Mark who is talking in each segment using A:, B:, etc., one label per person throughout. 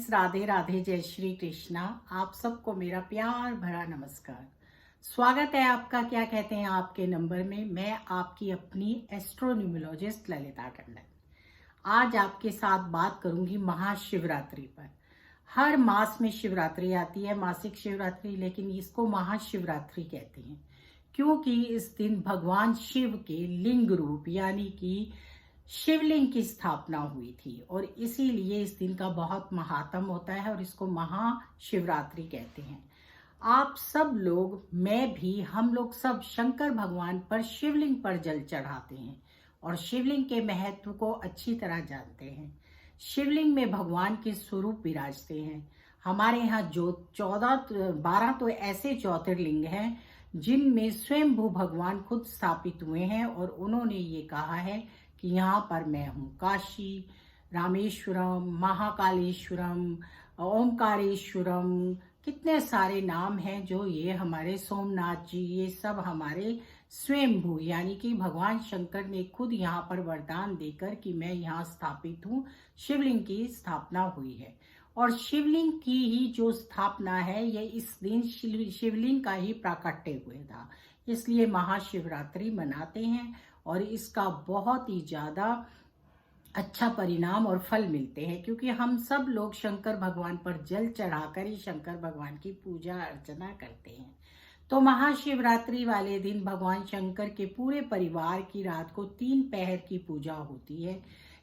A: Friends, Radhe Radhe, जय श्री कृष्णा। आप सबको मेरा प्यार भरा नमस्कार। स्वागत है आपका, क्या कहते हैं, आपके नंबर में। मैं आपकी अपनी एस्ट्रोन्यूमोलॉजिस्ट ललिता टंडन आज आपके साथ बात करूंगी महाशिवरात्रि पर। हर मास में शिवरात्रि आती है, मासिक शिवरात्रि, लेकिन इसको महाशिवरात्रि कहते हैं क्योंकि इस दिन भगवान शिव के लिंग रूप यानी कि शिवलिंग की स्थापना हुई थी और इसीलिए इस दिन का बहुत महात्म होता है और इसको महाशिवरात्रि कहते हैं। आप सब लोग, मैं भी, हम लोग सब शंकर भगवान पर शिवलिंग पर जल चढ़ाते हैं और शिवलिंग के महत्व को अच्छी तरह जानते हैं। शिवलिंग में भगवान के स्वरूप विराजते हैं। हमारे यहाँ जो 12 तो ऐसे ज्योतिर्लिंग हैं जिनमें स्वयंभू भगवान खुद स्थापित हुए हैं और उन्होंने ये कहा है कि यहाँ पर मैं हूँ। काशी, रामेश्वरम, महाकालेश्वरम, ओंकारेश्वरम, कितने सारे नाम हैं जो ये हमारे सोमनाथ जी, ये सब हमारे स्वयंभू यानी कि भगवान शंकर ने खुद यहाँ पर वरदान देकर कि मैं यहाँ स्थापित हूँ, शिवलिंग की स्थापना हुई है। और शिवलिंग की ही जो स्थापना है ये इस दिन शिवलिंग का ही प्राकट्य हुए था, इसलिए महाशिवरात्रि मनाते हैं और इसका बहुत ही ज्यादा अच्छा परिणाम और फल मिलते हैं क्योंकि हम सब लोग शंकर भगवान पर जल चढ़ाकर ही शंकर भगवान की पूजा अर्चना करते हैं। तो महाशिवरात्रि वाले दिन भगवान शंकर के पूरे परिवार की रात को 3 पहर की पूजा होती है।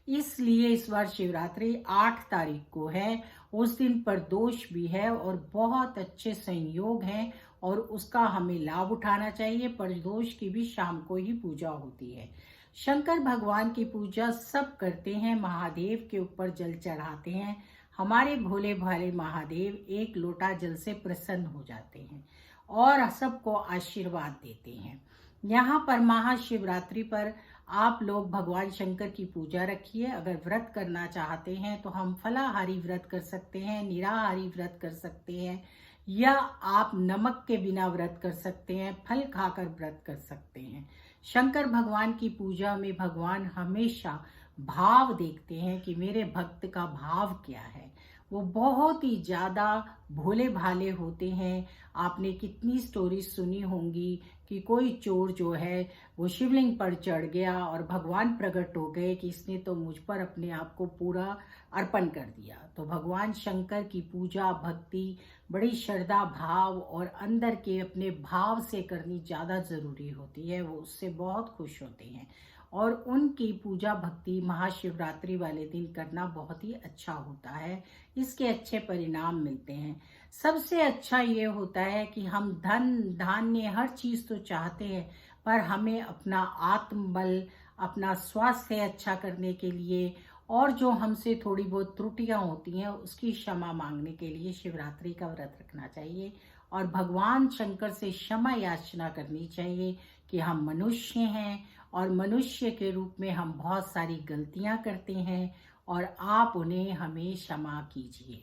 A: इसलिए इस बार शिवरात्रि 8 तारीख को है। उस दिन प्रदोष भी है और बहुत अच्छे संयोग हैं और उसका हमें लाभ उठाना चाहिए। प्रदोष की भी शाम को ही पूजा होती है। शंकर भगवान की पूजा सब करते हैं, महादेव के ऊपर जल चढ़ाते हैं। हमारे भोले भाले महादेव एक लोटा जल से प्रसन्न हो जाते हैं और सबको आशीर्वाद देते हैं। यहाँ पर महाशिवरात्रि पर आप लोग भगवान शंकर की पूजा रखिए। अगर व्रत करना चाहते हैं तो हम फलाहारी व्रत कर सकते हैं, निराहारी व्रत कर सकते हैं, या आप नमक के बिना व्रत कर सकते हैं, फल खाकर व्रत कर सकते हैं। शंकर भगवान की पूजा में भगवान हमेशा भाव देखते हैं कि मेरे भक्त का भाव क्या है। वो बहुत ही ज्यादा भोले भाले होते हैं। आपने कितनी स्टोरी सुनी होंगी कि कोई चोर जो है वो शिवलिंग पर चढ़ गया और भगवान प्रकट हो गए कि इसने तो मुझ पर अपने आप को पूरा अर्पण कर दिया। तो भगवान शंकर की पूजा भक्ति बड़ी श्रद्धा भाव और अंदर के अपने भाव से करनी ज्यादा जरूरी होती है। वो उससे बहुत खुश होते हैं और उनकी पूजा भक्ति महाशिवरात्रि वाले दिन करना बहुत ही अच्छा होता है। इसके अच्छे परिणाम मिलते हैं। सबसे अच्छा ये होता है कि हम धन धान्य हर चीज तो चाहते हैं, पर हमें अपना आत्मबल, अपना स्वास्थ्य अच्छा करने के लिए और जो हमसे थोड़ी बहुत त्रुटियां होती हैं उसकी क्षमा मांगने के लिए शिवरात्रि का व्रत रखना चाहिए और भगवान शंकर से क्षमा याचना करनी चाहिए कि हम मनुष्य हैं और मनुष्य के रूप में हम बहुत सारी गलतियां करते हैं और आप उन्हें हमें क्षमा कीजिए।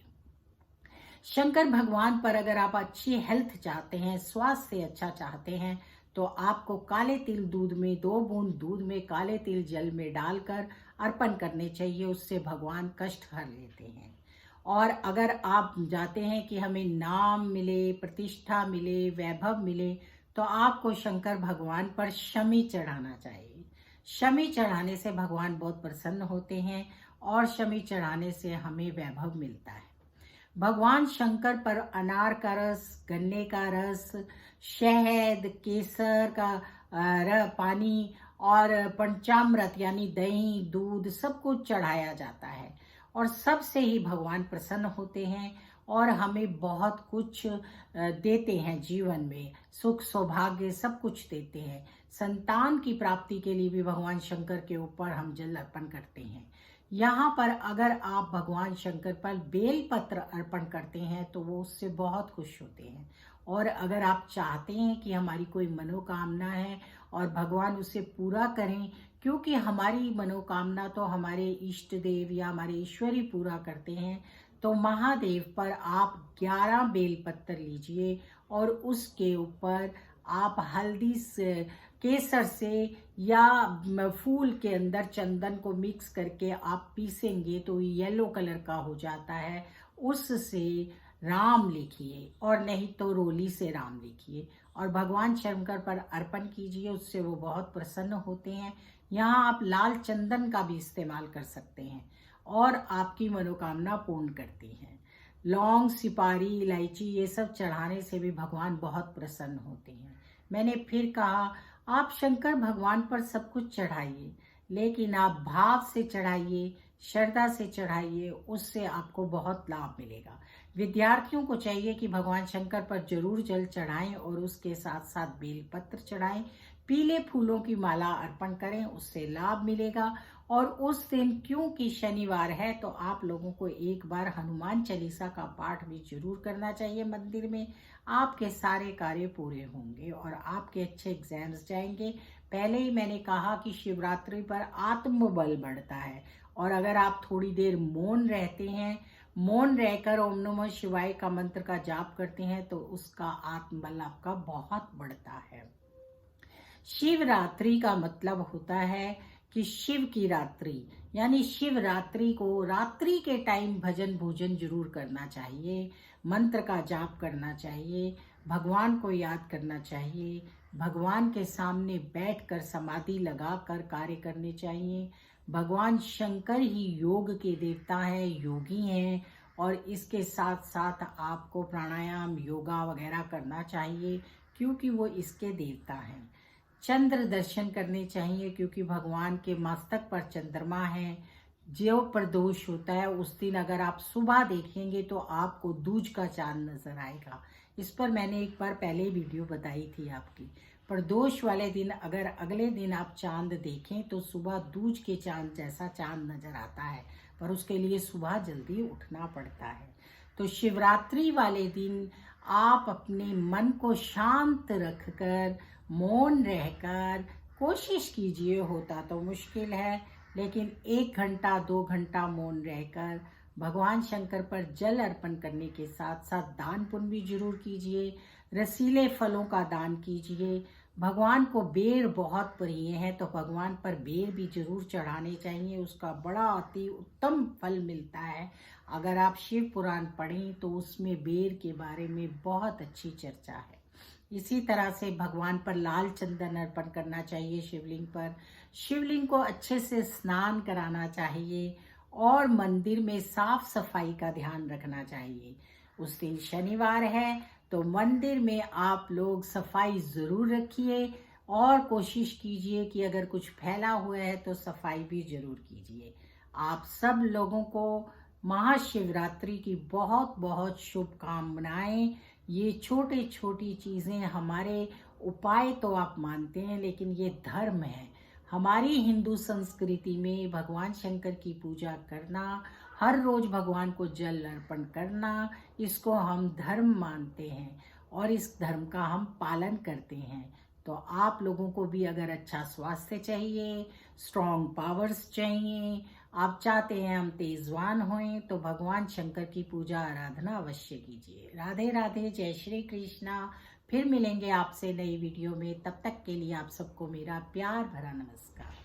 A: शंकर भगवान पर अगर आप अच्छी हेल्थ चाहते हैं, स्वास्थ्य अच्छा चाहते हैं, तो आपको काले तिल दूध में 2 बूंद दूध में काले तिल जल में डालकर अर्पण करने चाहिए। उससे भगवान कष्ट हर लेते हैं। और अगर आप चाहते हैं कि हमें नाम मिले, प्रतिष्ठा मिले, वैभव मिले, तो आपको शंकर भगवान पर शमी चढ़ाना चाहिए। शमी चढ़ाने से भगवान बहुत प्रसन्न होते हैं और शमी चढ़ाने से हमें वैभव मिलता है। भगवान शंकर पर अनार का रस, गन्ने का रस, शहद, केसर का पानी और पंचामृत यानी दही, दूध सब कुछ चढ़ाया जाता है और सबसे ही भगवान प्रसन्न होते हैं और हमें बहुत कुछ देते हैं। जीवन में सुख सौभाग्य सब कुछ देते हैं। संतान की प्राप्ति के लिए भी भगवान शंकर के ऊपर हम जल अर्पण करते हैं। यहाँ पर अगर आप भगवान शंकर पर बेल पत्र अर्पण करते हैं तो वो उससे बहुत खुश होते हैं। और अगर आप चाहते हैं कि हमारी कोई मनोकामना है और भगवान उसे पूरा करें, क्योंकि हमारी मनोकामना तो हमारे इष्ट देव या हमारे ईश्वर ही पूरा करते हैं, तो महादेव पर आप 11 बेलपत्र लीजिए और उसके ऊपर आप हल्दी से, केसर से या फूल के अंदर चंदन को मिक्स करके आप पीसेंगे तो येलो कलर का हो जाता है। उससे राम लिखिए और नहीं तो रोली से राम लिखिए और भगवान शंकर पर अर्पण कीजिए, उससे वो बहुत प्रसन्न होते हैं। यहाँ आप लाल चंदन का भी इस्तेमाल कर सकते हैं और आपकी मनोकामना पूर्ण करती हैं। लौंग, सिपारी, इलायची ये सब चढ़ाने से भी भगवान बहुत प्रसन्न होते हैं। मैंने फिर कहा, आप शंकर भगवान पर सब कुछ चढ़ाइए, लेकिन आप भाव से चढ़ाइए, श्रद्धा से चढ़ाइए, उससे आपको बहुत लाभ मिलेगा। विद्यार्थियों को चाहिए कि भगवान शंकर पर जरूर जल चढ़ाएं और उसके साथ साथ बेलपत्र चढ़ाएं, पीले फूलों की माला अर्पण करें, उससे लाभ मिलेगा। और उस दिन क्योंकि शनिवार है तो आप लोगों को एक बार हनुमान चालीसा का पाठ भी जरूर करना चाहिए मंदिर में। आपके सारे कार्य पूरे होंगे और आपके अच्छे एग्जाम्स जाएंगे। पहले ही मैंने कहा कि शिवरात्रि पर आत्मबल बढ़ता है और अगर आप थोड़ी देर मौन रहते हैं, मौन रहकर ओम नमः शिवाय का मंत्र का जाप करते हैं तो उसका आत्मबल आपका बहुत बढ़ता है। शिवरात्रि का मतलब होता है कि शिव की रात्रि, यानी शिवरात्रि को रात्रि के टाइम भजन भोजन जरूर करना चाहिए, मंत्र का जाप करना चाहिए, भगवान को याद करना चाहिए, भगवान के सामने बैठकर समाधि लगाकर कार्य करने चाहिए। भगवान शंकर ही योग के देवता हैं, योगी हैं और इसके साथ साथ आपको प्राणायाम, योगा वगैरह करना चाहिए क्योंकि वो इसके देवता हैं। चंद्र दर्शन करने चाहिए क्योंकि भगवान के मस्तक पर चंद्रमा है। जो प्रदोष होता है उस दिन अगर आप सुबह देखेंगे तो आपको दूज का चांद नजर आएगा। इस पर मैंने एक बार पहले वीडियो बताई थी आपकी। प्रदोष वाले दिन अगर अगले दिन आप चांद देखें तो सुबह दूज के चांद जैसा चांद नजर आता है, पर उसके लिए सुबह जल्दी उठना पड़ता है। तो शिवरात्रि वाले दिन आप अपने मन को शांत रखकर, मौन रहकर कोशिश कीजिए, होता तो मुश्किल है लेकिन 1 घंटा 2 घंटा मौन रहकर भगवान शंकर पर जल अर्पण करने के साथ साथ दान पुण्य भी जरूर कीजिए। रसीले फलों का दान कीजिए। भगवान को बेर बहुत प्रिय है तो भगवान पर बेर भी जरूर चढ़ाने चाहिए, उसका बड़ा अति उत्तम फल मिलता है। अगर आप शिव पुराण पढ़ें तो उसमें बेर के बारे में बहुत अच्छी चर्चा है। इसी तरह से भगवान पर लाल चंदन अर्पण करना चाहिए शिवलिंग पर। शिवलिंग को अच्छे से स्नान कराना चाहिए और मंदिर में साफ सफाई का ध्यान रखना चाहिए। उस दिन शनिवार है तो मंदिर में आप लोग सफाई जरूर रखिए और कोशिश कीजिए कि अगर कुछ फैला हुआ है तो सफाई भी जरूर कीजिए। आप सब लोगों को महाशिवरात्रि की बहुत बहुत शुभकामनाएं। ये छोटी छोटी चीज़ें हमारे उपाय तो आप मानते हैं लेकिन ये धर्म है। हमारी हिंदू संस्कृति में भगवान शंकर की पूजा करना, हर रोज भगवान को जल अर्पण करना, इसको हम धर्म मानते हैं और इस धर्म का हम पालन करते हैं। तो आप लोगों को भी अगर अच्छा स्वास्थ्य चाहिए, स्ट्रॉन्ग पावर्स चाहिए, आप चाहते हैं हम तेजवान होएं तो भगवान शंकर की पूजा आराधना अवश्य कीजिए। राधे राधे, जय श्री कृष्णा। फिर मिलेंगे आपसे नई वीडियो में, तब तक के लिए आप सबको मेरा प्यार भरा नमस्कार।